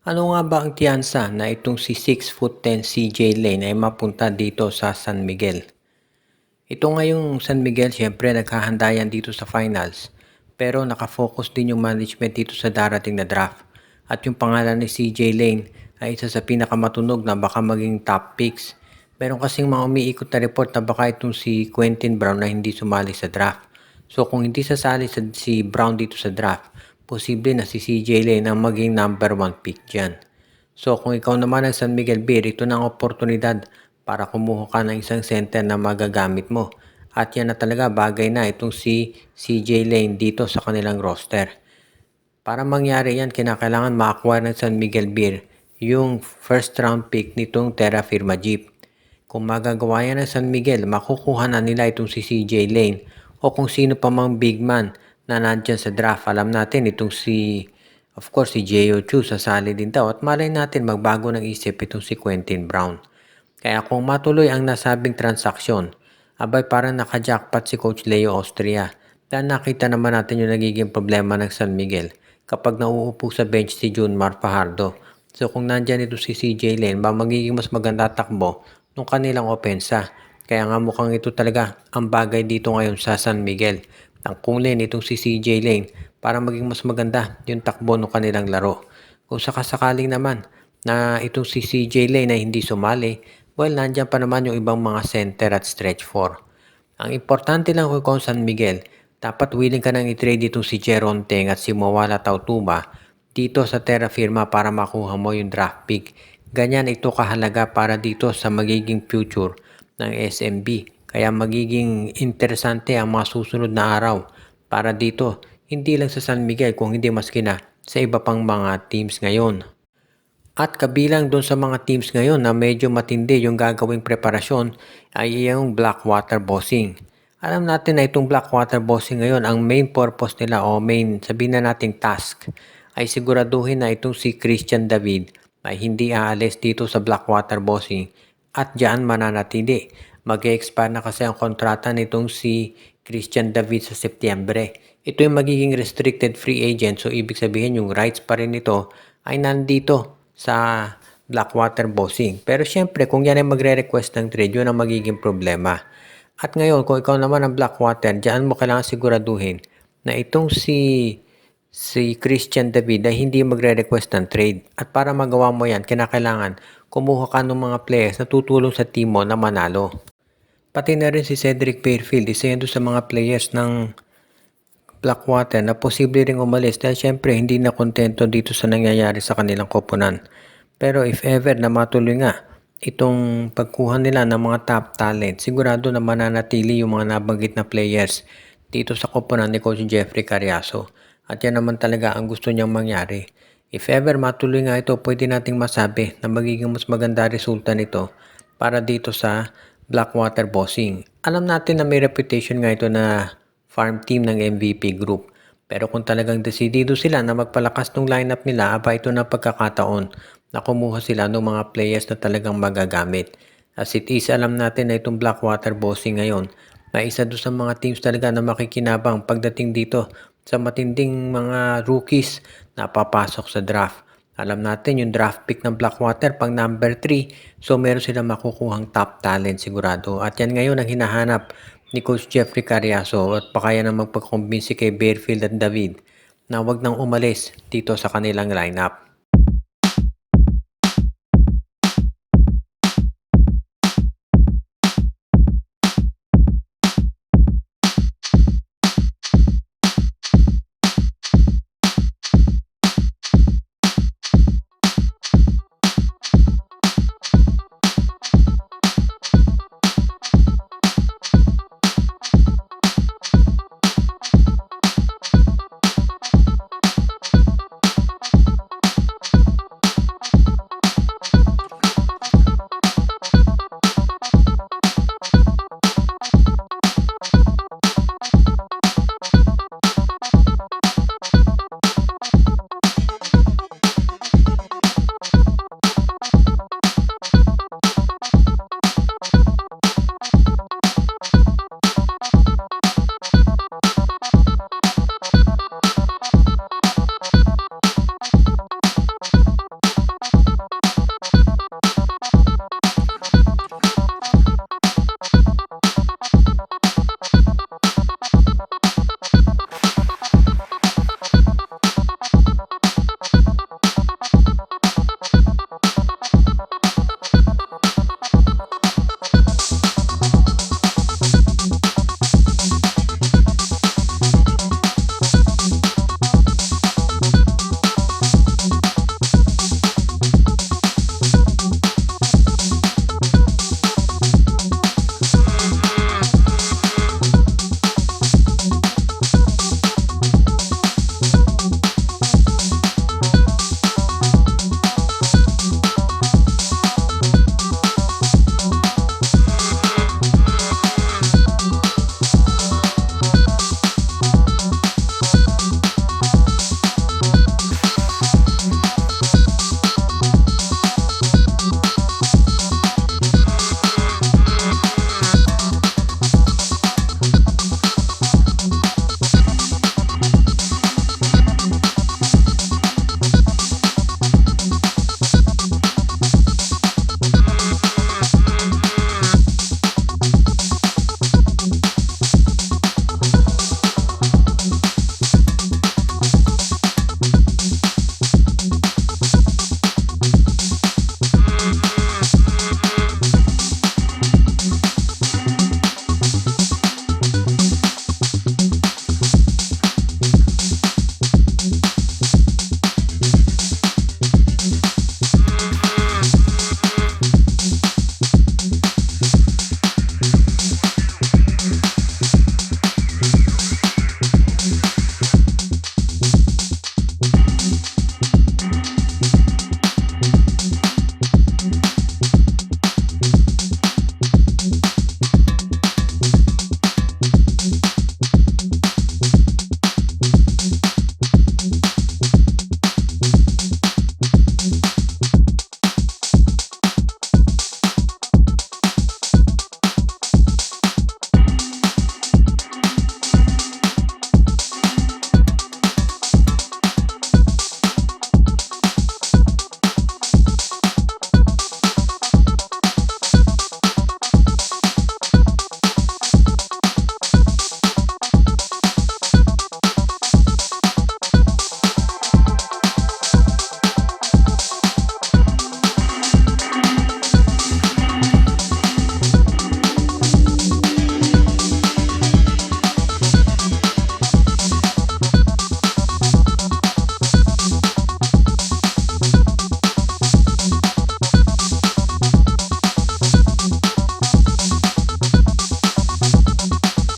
Ano nga ba ang tiyansa na itong si 6'10" CJ Lane ay mapunta dito sa San Miguel? Ito ngayong San Miguel, siyempre naghahanda yan dito sa finals. Pero nakafocus din yung management dito sa darating na draft. At yung pangalan ni CJ Lane ay isa sa pinakamatunog na baka maging top picks. Meron kasing mga umiikot na report na baka itong si Quentin Brown na hindi sumali sa draft. So kung hindi sasali si Brown dito sa draft, posible na si CJ Lane ang maging number 1 pick dyan. So kung ikaw naman ang San Miguel Beer, ito na ang oportunidad para kumuha ka ng isang center na magagamit mo. At yan na talaga bagay na itong si CJ Lane dito sa kanilang roster. Para mangyari yan, kinakailangan makakuha ng San Miguel Beer yung first round pick nitong Terra Firma Jeep. Kung magagawa yan ng San Miguel, makukuha na nila itong si CJ Lane o kung sino pa mang big man na nandyan sa draft. Alam natin itong of course, si J.O. Chu sasali din daw at malay natin magbago ng isip itong si Quentin Brown. Kaya kung matuloy ang nasabing transaksyon, abay parang nakajackpot si Coach Leo Austria. Dahil nakita naman natin yung nagiging problema ng San Miguel kapag nauupo sa bench si Junmar Fajardo. So kung nandyan ito si CJ Lane, magiging mas maganda takbo ng kanilang opensa. Kaya nga mukhang ito talaga ang bagay dito ngayon sa San Miguel. Tangkulin itong si CJ Lane para maging mas maganda yung takbo ng kanilang laro. Kung sakasakaling naman na itong si CJ Lane na hindi sumali, well, nandyan pa naman yung ibang mga center at stretch 4. Ang importante lang kung San Miguel, dapat willing ka nang i-trade itong si Jeron Teng at si Mawala Tautuba dito sa Terra Firma para makuha mo yung draft pick. Ganyan ito kahalaga para dito sa magiging future ng SMB. Kaya magiging interesante ang mga susunod na araw para dito, hindi lang sa San Miguel kung hindi maski na sa iba pang mga teams ngayon. At kabilang doon sa mga teams ngayon na medyo matindi yung gagawing preparasyon ay yung Blackwater Bossing. Alam natin na itong Blackwater Bossing ngayon, ang main purpose nila o main sabihin na nating task ay siguraduhin na itong si Christian David ay hindi aalis dito sa Blackwater Bossing at diyan mananatili. Mag-expire na kasi ang kontrata nitong si Christian David sa Setyembre. Ito yung magiging restricted free agent, so ibig sabihin yung rights pa rin ito ay nandito sa Blackwater Bossing. Pero syempre, kung yan ay magre-request ng trade, yun ang magiging problema. At ngayon, kung ikaw naman ang Blackwater, diyan mo kailangan siguraduhin na itong si Christian David ay hindi magre-request ng trade. At para magawa mo yan, kinakailangan kumuha ka ng mga players na tutulong sa team mo na manalo. Pati na rin si Cedric Fairfield, isa yan doon sa mga players ng Blackwater na posible ring umalis dahil syempre hindi na kontento dito sa nangyayari sa kanilang koponan. Pero if ever na matuloy nga itong pagkuha nila ng mga top talent, sigurado na mananatili yung mga nabanggit na players dito sa koponan ni Coach Jeffrey Cariaso. At yan naman talaga ang gusto niyang mangyari. If ever matuloy nga ito, pwede nating masabi na magiging mas maganda resulta nito para dito sa Blackwater Bossing. Alam natin na may reputation nga ito na farm team ng MVP Group. Pero kung talagang desidido sila na magpalakas ng lineup nila, aba ito na pagkakataon na kumuha sila ng mga players na talagang magagamit. As it is, alam natin na itong Blackwater Bossing ngayon na isa doon sa mga teams talaga na makikinabang pagdating dito sa matinding mga rookies na papasok sa draft. Alam natin yung draft pick ng Blackwater pang number 3. So meron silang makukuhang top talent sigurado. At yan ngayon ang hinahanap ni Coach Jeffrey Cariaso at baka yan ang magpagkumbinsi kay Bearfield at David na wag nang umalis dito sa kanilang lineup.